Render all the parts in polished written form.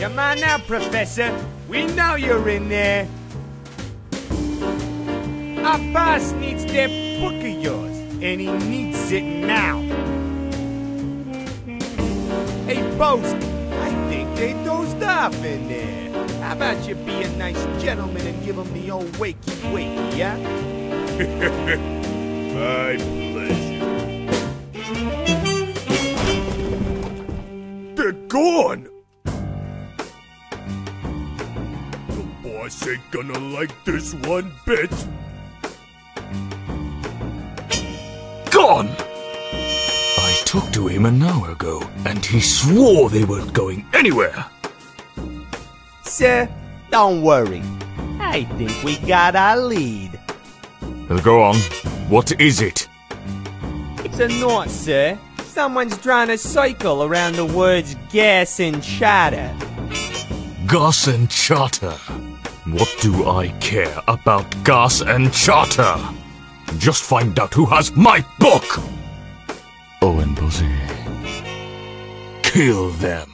Come on now, Professor. We know you're in there. Our boss needs that book of yours, and he needs it now. Hey, Boast, I think they dozed off in there. How about you be a nice gentleman and give them the old wakey-wakey, yeah? My pleasure. They're gone! The boss ain't gonna like this one bit. Gone! I talked to him an hour ago, and he swore they weren't going anywhere. Sir, don't worry. I think we got our lead. Go on. What is it? It's a knot, sir. Someone's trying to cycle around the words gas and chatter. Gas and charter. What do I care about gas and charter? Just find out who has my book! Owen Buzzy. Kill them.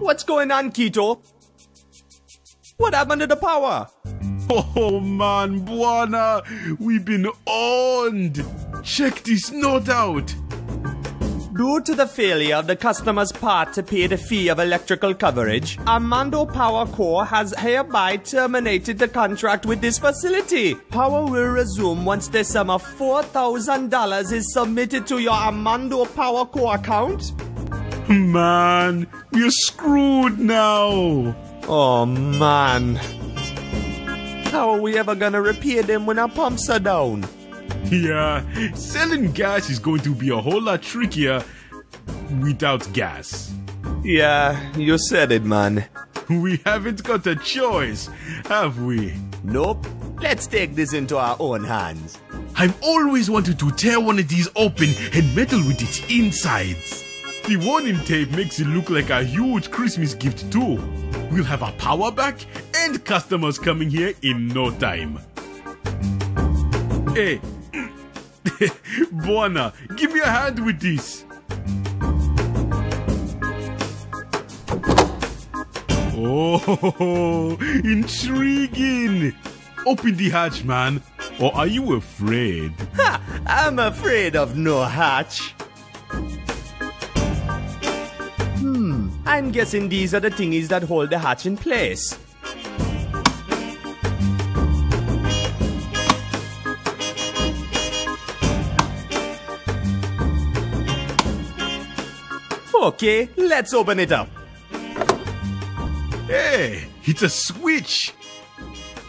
What's going on, Quito? What happened to the power? Oh man, Buana, we've been owned. Check this note out. Due to the failure of the customer's part to pay the fee of electrical coverage, Armando Power Co. has hereby terminated the contract with this facility. Power will resume once the sum of $4,000 is submitted to your Armando Power Co. account. Man, we're screwed now. Oh man. How are we ever gonna repair them when our pumps are down? Yeah, selling gas is going to be a whole lot trickier without gas. Yeah, you said it, man. We haven't got a choice, have we? Nope. Let's take this into our own hands. I've always wanted to tear one of these open and meddle with its insides. The warning tape makes it look like a huge Christmas gift too. We'll have our power back and customers coming here in no time. Hey, Buana, give me a hand with this. Oh, intriguing. Open the hatch, man. Or are you afraid? Ha! I'm afraid of no hatch. I'm guessing these are the thingies that hold the hatch in place. Okay, let's open it up. Hey, it's a switch.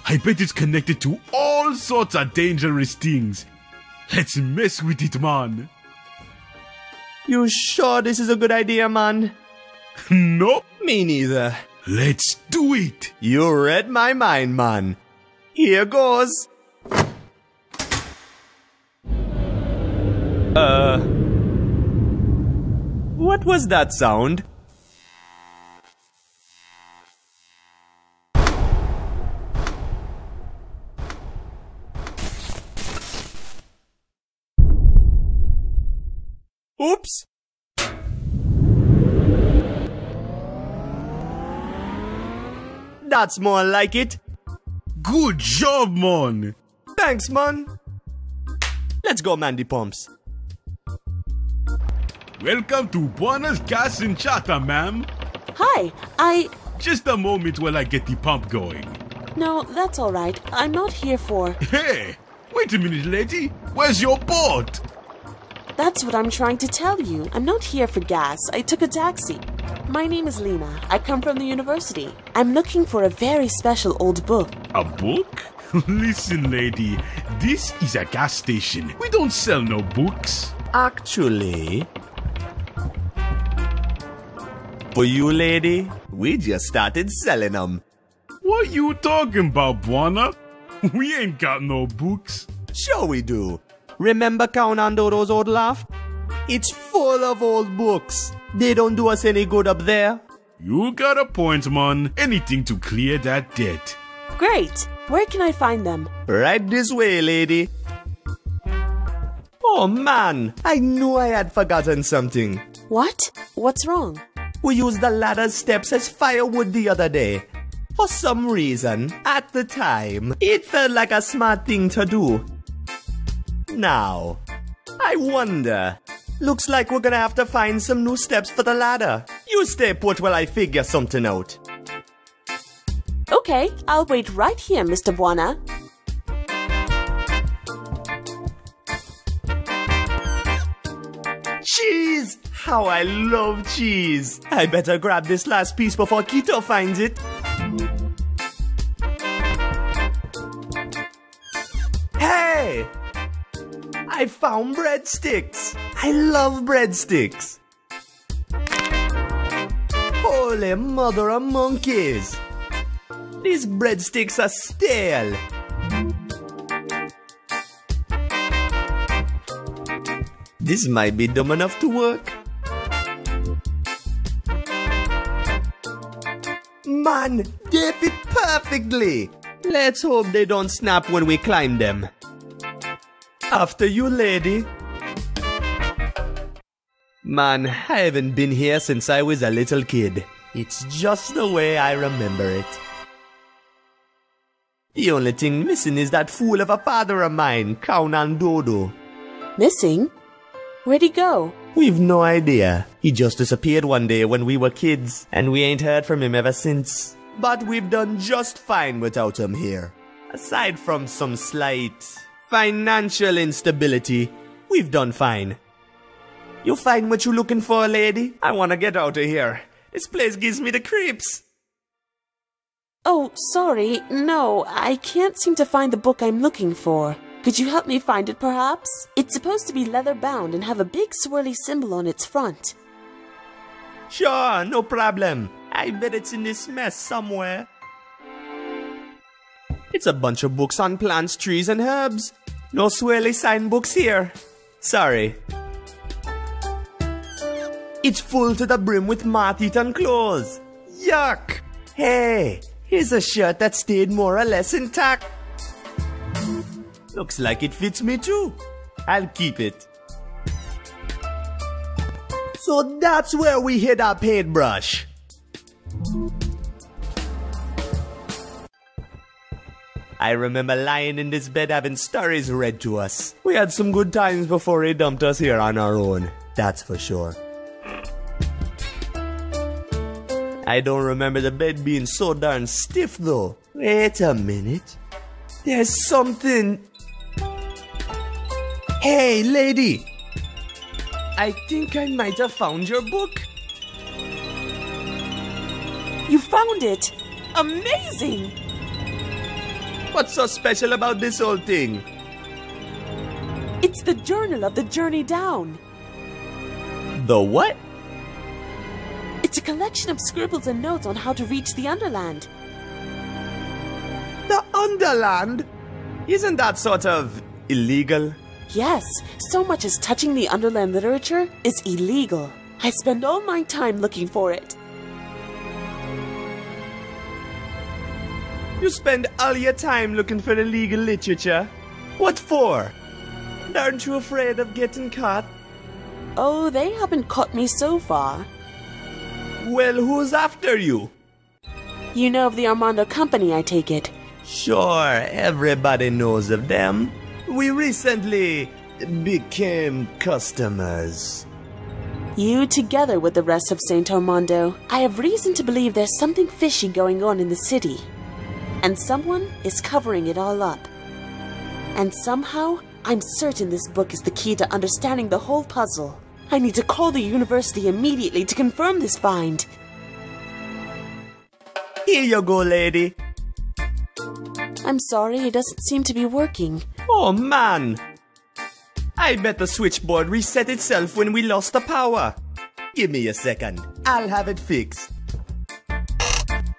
I bet it's connected to all sorts of dangerous things. Let's mess with it, man. You sure this is a good idea, man? Nope. Me neither. Let's do it. You read my mind, man. Here goes. What was that sound? Oops! That's more like it. Good job, man. Thanks, man. Let's go, man, the pumps. Welcome to Buana's Gas and Chata, ma'am. Hi, Just a moment while I get the pump going. No, that's all right. I'm not here for... Hey! Wait a minute, lady. Where's your boat? That's what I'm trying to tell you. I'm not here for gas. I took a taxi. My name is Lena. I come from the university. I'm looking for a very special old book. A book? Listen, lady. This is a gas station. We don't sell no books. Actually, for you, lady, we just started selling them. What you talking about, Buana? We ain't got no books. Sure we do. Remember Count on Dodo's old loft? It's full of old books. They don't do us any good up there. You got a point, man. Anything to clear that debt. Great. Where can I find them? Right this way, lady. Oh man, I knew I had forgotten something. What? What's wrong? We used the ladder steps as firewood the other day. For some reason, at the time, it felt like a smart thing to do. Now, I wonder. Looks like we're gonna have to find some new steps for the ladder. You stay put while I figure something out. Okay, I'll wait right here, Mr. Buana. Cheese! How I love cheese! I better grab this last piece before Keto finds it. Hey! I found breadsticks! I love breadsticks! Holy mother of monkeys! These breadsticks are stale! This might be dumb enough to work. Man, they fit perfectly! Let's hope they don't snap when we climb them. After you, lady. Man, I haven't been here since I was a little kid. It's just the way I remember it. The only thing missing is that fool of a father of mine, Count on Dodo. Missing? Where'd he go? We've no idea. He just disappeared one day when we were kids, and we ain't heard from him ever since. But we've done just fine without him here. Aside from some slight financial instability, we've done fine. You find what you're looking for, lady? I wanna get out of here. This place gives me the creeps. Oh, sorry. No, I can't seem to find the book I'm looking for. Could you help me find it, perhaps? It's supposed to be leather-bound and have a big swirly symbol on its front. Sure, no problem. I bet it's in this mess somewhere. It's a bunch of books on plants, trees, and herbs. No swirly sign books here. Sorry. It's full to the brim with moth-eaten clothes. Yuck! Hey, here's a shirt that stayed more or less intact. Looks like it fits me too. I'll keep it. So that's where we hid our paintbrush. I remember lying in this bed having stories read to us. We had some good times before he dumped us here on our own. That's for sure. I don't remember the bed being so darn stiff though. Wait a minute. There's something... Hey, lady! I think I might have found your book. You found it! Amazing! What's so special about this whole thing? It's the journal of the journey down. The what? It's a collection of scribbles and notes on how to reach the Underland. The Underland? Isn't that sort of illegal? Yes, so much as touching the Underland literature is illegal. I spend all my time looking for it. You spend all your time looking for illegal literature? What for? Aren't you afraid of getting caught? Oh, they haven't caught me so far. Well, who's after you? You know of the Armando Company, I take it. Sure, everybody knows of them. We recently became customers. You together with the rest of Saint Armando. I have reason to believe there's something fishy going on in the city. and someone is covering it all up. And somehow, I'm certain this book is the key to understanding the whole puzzle. I need to call the university immediately to confirm this find. Here you go, lady. I'm sorry, it doesn't seem to be working. Oh, man. I bet the switchboard reset itself when we lost the power. Give me a second. I'll have it fixed.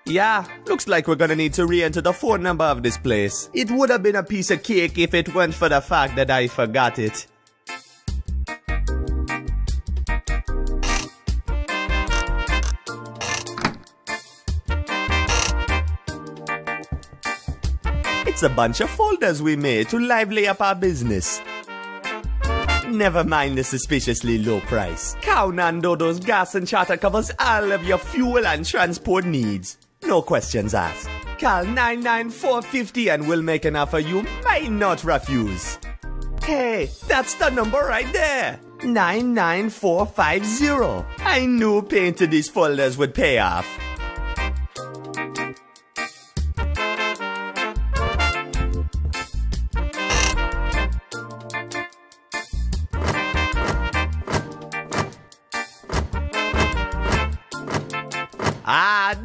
Yeah, looks like we're gonna need to re-enter the phone number of this place. It would have been a piece of cake if it weren't for the fact that I forgot it. It's a bunch of folders we made to lively up our business. Never mind the suspiciously low price. Cow Nando's gas and charter covers all of your fuel and transport needs. No questions asked. Call 99450 and we'll make an offer you might not refuse. Hey, that's the number right there. 99450. I knew painting these folders would pay off.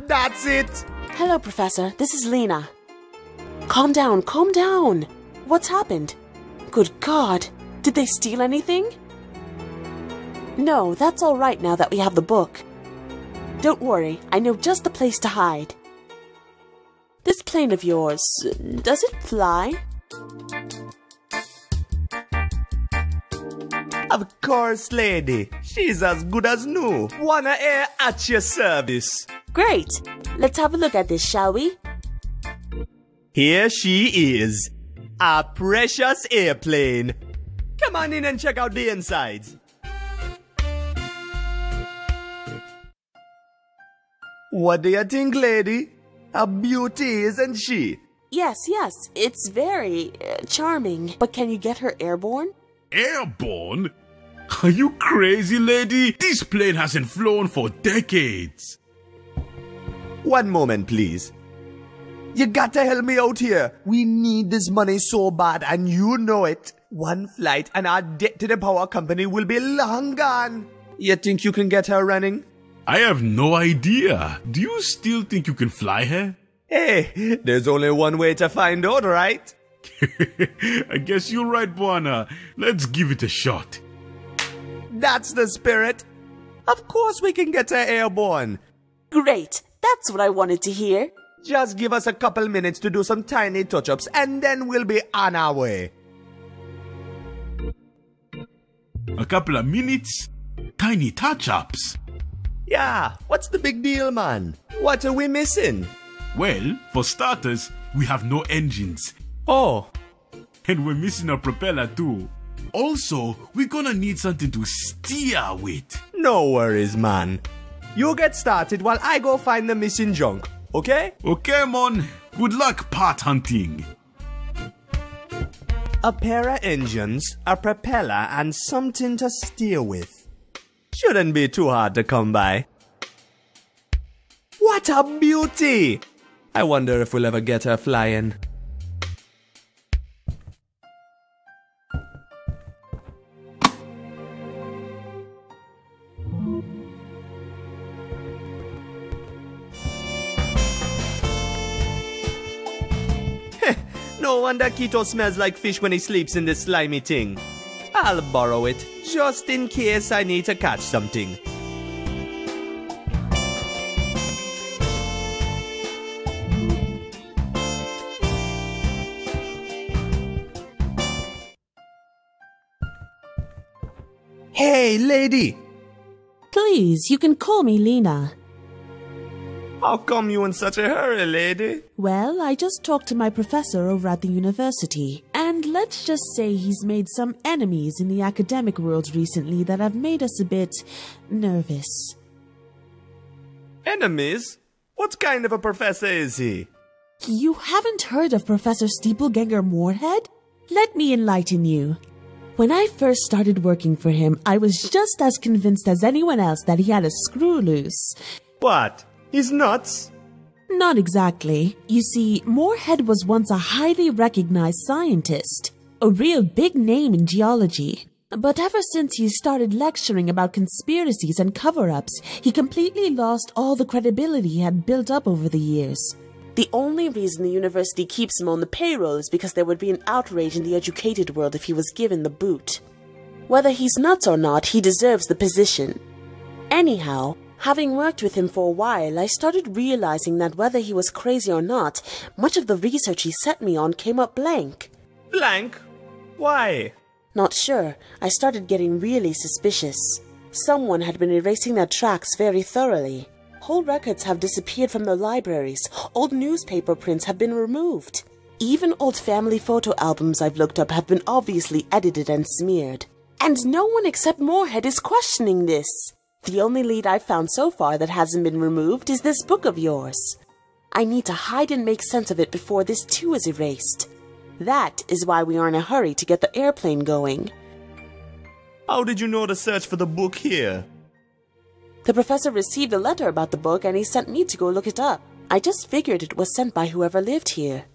That's it. Hello, Professor. This is Lena. Calm down, calm down. What's happened? Good God. Did they steal anything? No, that's all right now that we have the book. Don't worry, I know just the place to hide. This plane of yours, does it fly? Of course, lady. She's as good as new. Wanna air at your service. Great. Let's have a look at this, shall we? Here she is. Our precious airplane. Come on in and check out the insides. What do you think, lady? A beauty, isn't she? Yes, it's very charming. But can you get her airborne? Airborne? Are you crazy, lady? This plane hasn't flown for decades. One moment, please. You gotta help me out here. We need this money so bad, and you know it. One flight and our debt to the power company will be long gone. You think you can get her running? I have no idea. Do you still think you can fly her? Hey, there's only one way to find out, right? I guess you're right, Buana. Let's give it a shot. That's the spirit. Of course we can get her airborne. Great. That's what I wanted to hear. Just give us a couple minutes to do some tiny touch-ups and then we'll be on our way. A couple of minutes? Tiny touch-ups? Yeah, what's the big deal, man? What are we missing? Well, for starters, we have no engines. Oh. And we're missing a propeller too. Also, we're gonna need something to steer with. No worries, man. You get started while I go find the missing junk, okay? Okay, mon. Good luck part hunting. A pair of engines, a propeller, and something to steer with. Shouldn't be too hard to come by. What a beauty! I wonder if we'll ever get her flying. No wonder Keto smells like fish when he sleeps in this slimy thing. I'll borrow it, just in case I need to catch something. Hey, lady! Please, you can call me Lena. How come you in such a hurry, lady? Well, I just talked to my professor over at the university, and let's just say he's made some enemies in the academic world recently that have made us a bit nervous. Enemies? What kind of a professor is he? You haven't heard of Professor Steepleganger Moorhead? Let me enlighten you. When I first started working for him, I was just as convinced as anyone else that he had a screw loose. What? He's nuts? Not exactly. You see, Moorhead was once a highly recognized scientist, a real big name in geology. But ever since he started lecturing about conspiracies and cover-ups, he completely lost all the credibility he had built up over the years. The only reason the university keeps him on the payroll is because there would be an outrage in the educated world if he was given the boot. Whether he's nuts or not, he deserves the position. Anyhow, having worked with him for a while, I started realizing that whether he was crazy or not, much of the research he set me on came up blank. Blank? Why? Not sure. I started getting really suspicious. Someone had been erasing their tracks very thoroughly. Whole records have disappeared from the libraries. Old newspaper prints have been removed. Even old family photo albums I've looked up have been obviously edited and smeared. And no one except Moorhead is questioning this. The only lead I've found so far that hasn't been removed is this book of yours. I need to hide and make sense of it before this too is erased. That is why we are in a hurry to get the airplane going. How did you know to search for the book here? The professor received a letter about the book and he sent me to go look it up. I just figured it was sent by whoever lived here.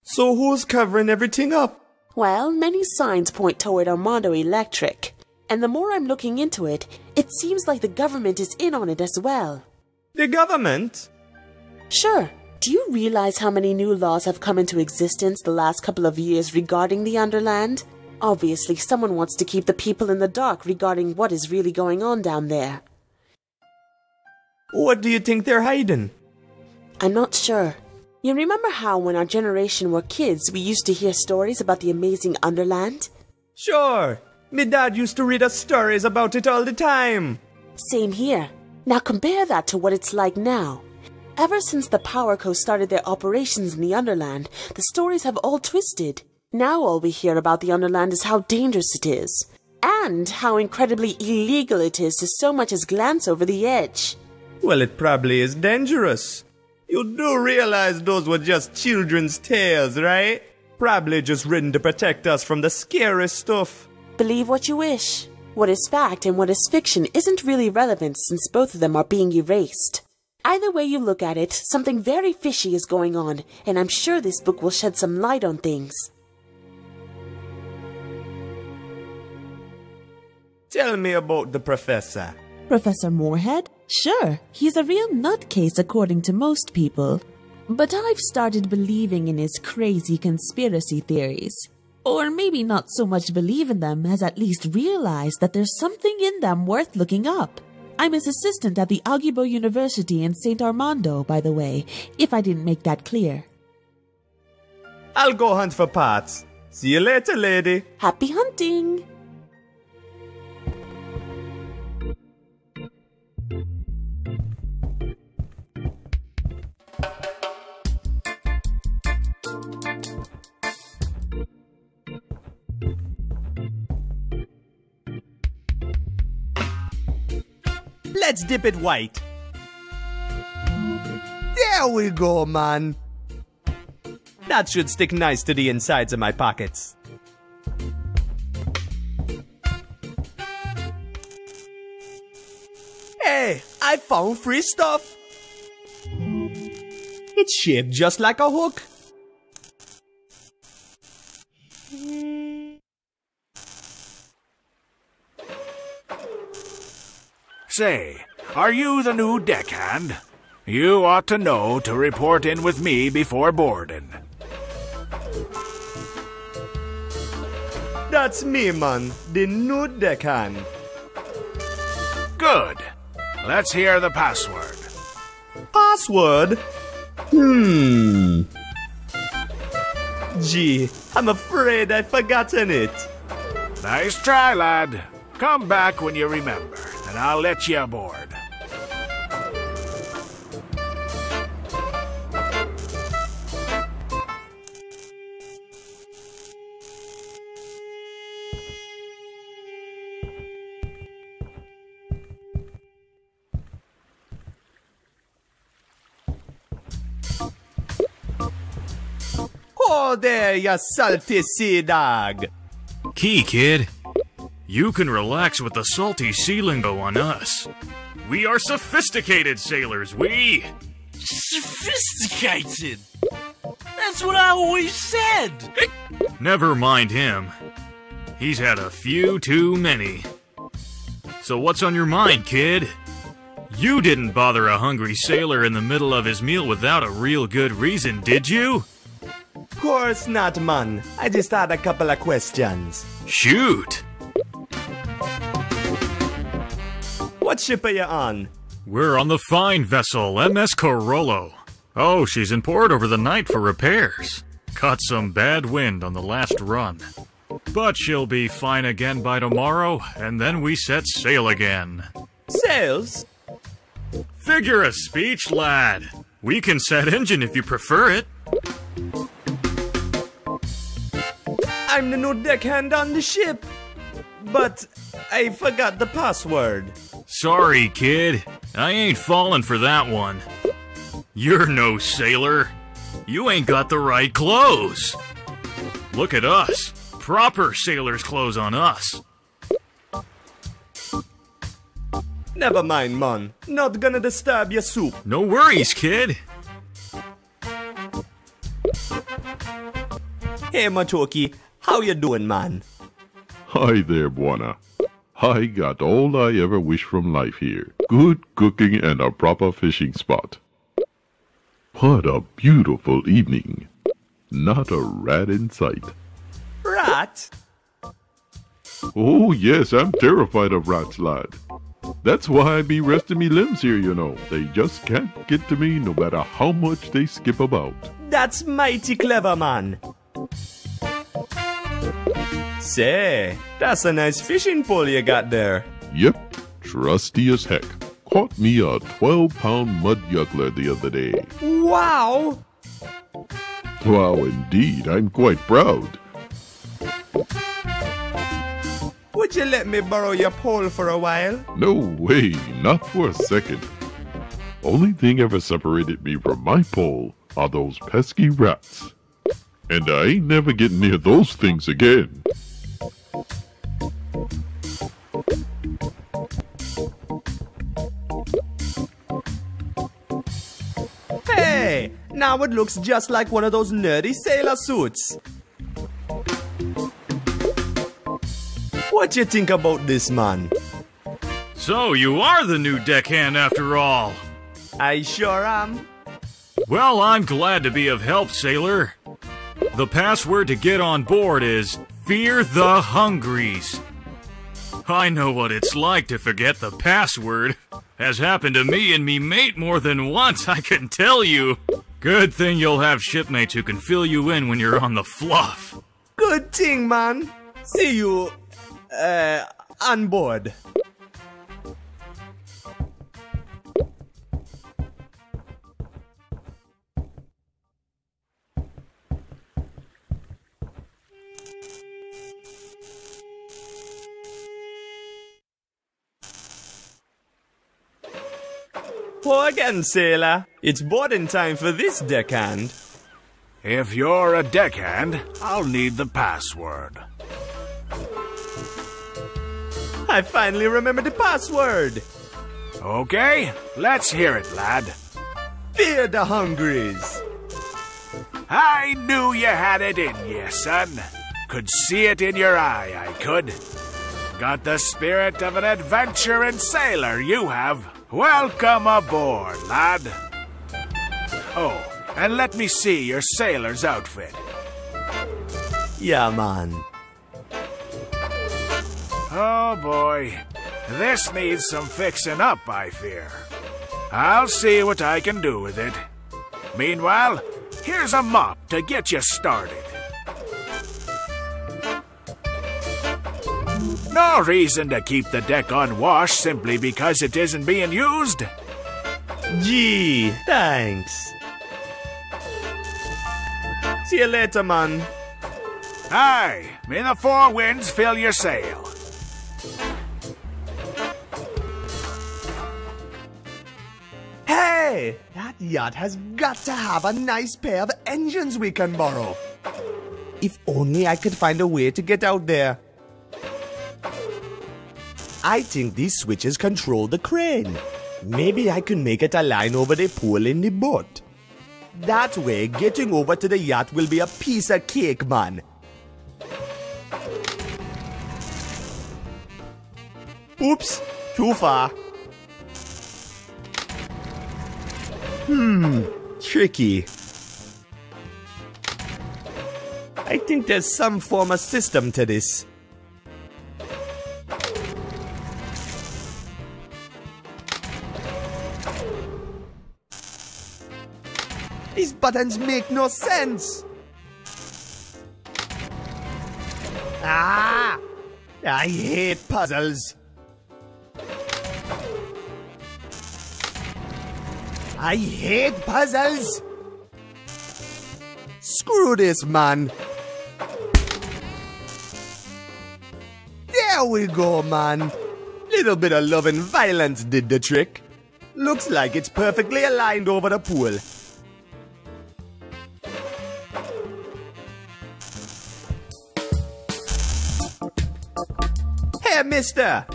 So who's covering everything up? Well, many signs point toward Armando Electric. And the more I'm looking into it, it seems like the government is in on it as well. The government? Sure. Do you realize how many new laws have come into existence the last couple of years regarding the Underland? Obviously, someone wants to keep the people in the dark regarding what is really going on down there. What do you think they're hiding? I'm not sure. You remember how when our generation were kids, we used to hear stories about the amazing Underland? Sure. Me dad used to read us stories about it all the time. Same here. Now compare that to what it's like now. Ever since the Power Co. started their operations in the Underland, the stories have all twisted. Now all we hear about the Underland is how dangerous it is, and how incredibly illegal it is to so much as glance over the edge. Well, it probably is dangerous. You do realize those were just children's tales, right? Probably just written to protect us from the scary stuff. Believe what you wish. What is fact and what is fiction isn't really relevant since both of them are being erased. Either way you look at it, something very fishy is going on, and I'm sure this book will shed some light on things. Tell me about the professor. Professor Moorhead? Sure, he's a real nutcase according to most people. But I've started believing in his crazy conspiracy theories. Or maybe not so much believe in them as at least realize that there's something in them worth looking up. I'm his assistant at the Augubo University in St. Armando, by the way, if I didn't make that clear. I'll go hunt for parts. See you later, lady. Happy hunting! Let's dip it white. There we go, man. That should stick nice to the insides of my pockets. Hey, I found free stuff. It's shaped just like a hook. Say, are you the new deckhand? You ought to know to report in with me before boarding. That's me, man, the new deckhand. Good. Let's hear the password. Password? Gee, I'm afraid I've forgotten it. Nice try, lad. Come back when you remember, and I'll let you aboard. Oh, there, you salty sea dog. Key, kid. You can relax with the salty sea lingo on us. We are sophisticated sailors, we! Sophisticated! That's what I always said! Never mind him. He's had a few too many. So what's on your mind, kid? You didn't bother a hungry sailor in the middle of his meal without a real good reason, did you? Course not, man. I just had a couple of questions. Shoot! What ship are you on? We're on the fine vessel, MS Corollo. Oh, she's in port over the night for repairs. Caught some bad wind on the last run. But she'll be fine again by tomorrow, and then we set sail again. Sails? Figure of speech, lad. We can set engine if you prefer it. I'm the new deckhand on the ship. But I forgot the password. Sorry, kid. I ain't falling for that one. You're no sailor. You ain't got the right clothes. Look at us. Proper sailor's clothes on us. Never mind, man. Not gonna disturb your soup. No worries, kid. Hey, Matoki. How you doing, man? Hi there, Buana. I got all I ever wish from life here. Good cooking and a proper fishing spot. What a beautiful evening. Not a rat in sight. Rat? Oh yes, I'm terrified of rats, lad. That's why I be resting me limbs here, you know. They just can't get to me no matter how much they skip about. That's mighty clever, man. Say, that's a nice fishing pole you got there. Yep, trusty as heck. Caught me a 12-pound mud yuggler the other day. Wow! Wow, indeed, I'm quite proud. Would you let me borrow your pole for a while? No way, not for a second. Only thing ever separated me from my pole are those pesky rats. And I ain't never getting near those things again. Hey! Now it looks just like one of those nerdy sailor suits. What you think about this, man? So you are the new deckhand after all. I sure am. Well, I'm glad to be of help, sailor. The password to get on board is Fear the Hungries. I know what it's like to forget the password. Has happened to me and me mate more than once, I can tell you. Good thing you'll have shipmates who can fill you in when you're on the fluff. Good thing, man. See you, on board. Pour again, sailor. It's boarding time for this deckhand. If you're a deckhand, I'll need the password. I finally remembered the password. Okay, let's hear it, lad. Fear the Hungries. I knew you had it in you, son. Could see it in your eye, I could. Got the spirit of an adventuring sailor, you have. Welcome aboard, lad. Oh, and let me see your sailor's outfit. Yeah, man. Oh boy, this needs some fixing up, I fear. I'll see what I can do with it. Meanwhile, here's a mop to get you started. No reason to keep the deck unwashed simply because it isn't being used. Gee, thanks. See you later, man. Aye, may the four winds fill your sail. Hey! That yacht has got to have a nice pair of engines we can borrow. If only I could find a way to get out there. I think these switches control the crane. Maybe I can make it a line over the pole in the boat. That way, getting over to the yacht will be a piece of cake, man. Oops, too far. Tricky. I think there's some form of system to this. These buttons make no sense. Ah! I hate puzzles. I hate puzzles. Screw this, man. There we go, man. Little bit of love and violence did the trick. Looks like it's perfectly aligned over the pool. Hey, mister!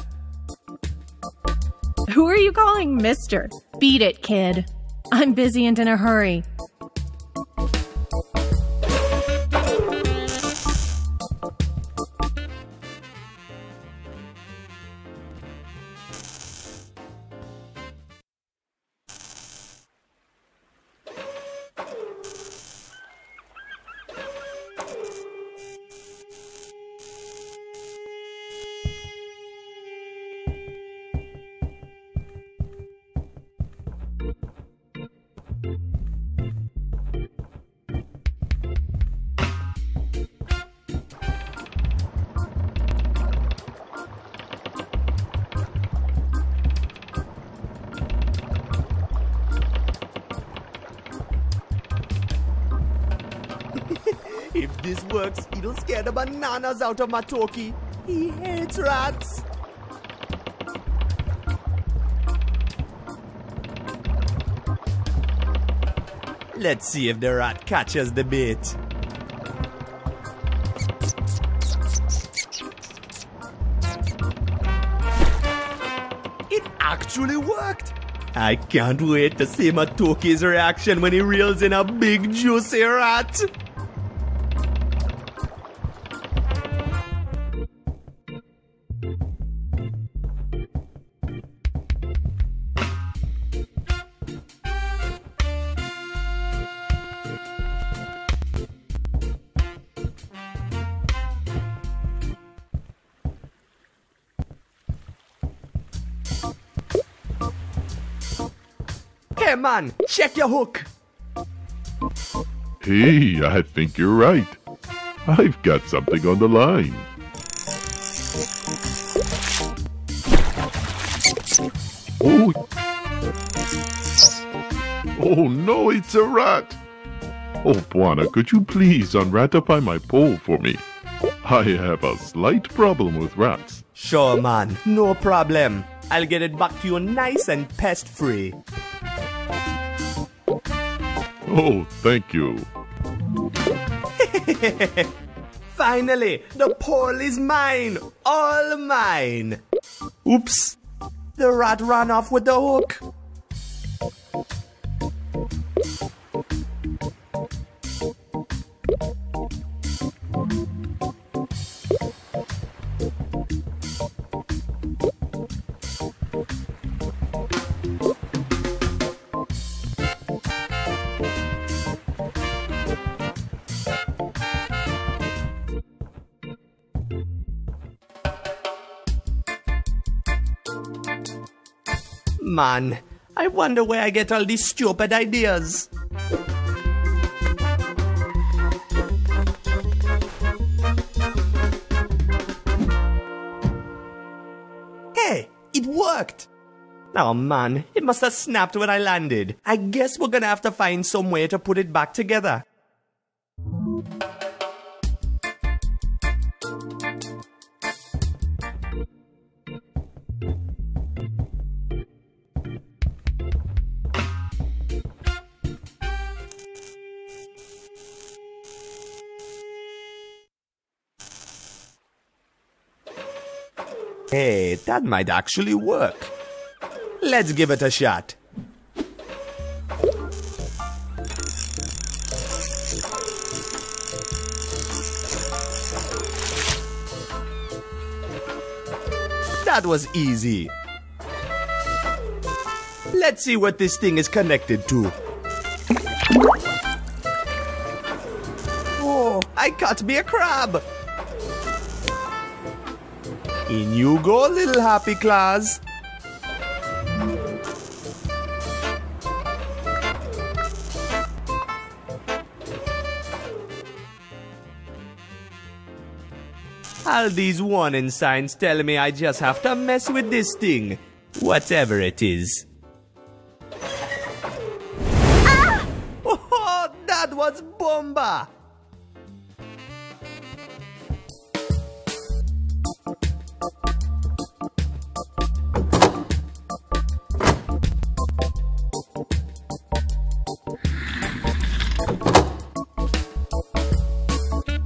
Who are you calling mister? Beat it, kid. I'm busy and in a hurry. If this works, it'll scare the bananas out of Matoki. He hates rats. Let's see if the rat catches the bait. It actually worked. I can't wait to see Matoki's reaction when he reels in a big juicy rat. Hey man, check your hook. Hey, I think you're right. I've got something on the line. Oh! Oh no, it's a rat! Oh, Buana, could you please unratify my pole for me? I have a slight problem with rats. Sure man, no problem. I'll get it back to you nice and pest-free. Oh, thank you. Finally, the pole is mine. All mine. Oops. The rat ran off with the hook. Man, I wonder where I get all these stupid ideas. Hey, it worked! Oh man, it must have snapped when I landed. I guess we're gonna have to find some way to put it back together. Hey, that might actually work. Let's give it a shot. That was easy. Let's see what this thing is connected to. Oh, I caught me a crab. In you go, little happy claws. All these warning signs tell me I just have to mess with this thing, whatever it is. Ah! Oh, that was bomba!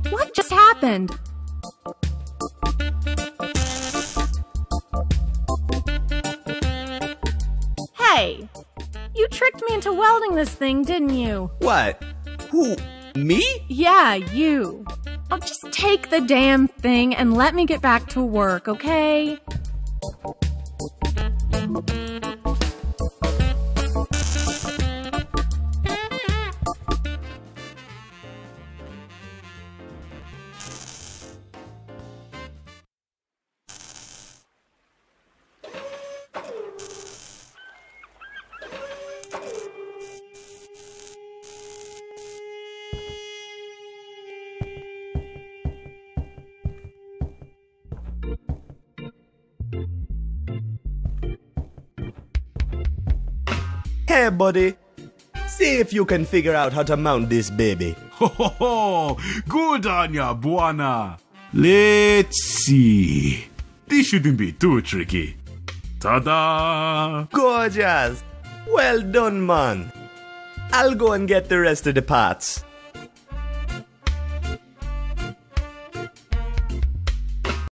What just happened? Hey, you tricked me into welding this thing, didn't you? What? Who? Me? Yeah, you. I'll just take the damn thing and let me get back to work, okay? Hey, buddy. See if you can figure out how to mount this baby. Ho ho ho! Good on ya, Buana. Let's see. This shouldn't be too tricky. Ta-da! Gorgeous. Well done, man. I'll go and get the rest of the parts.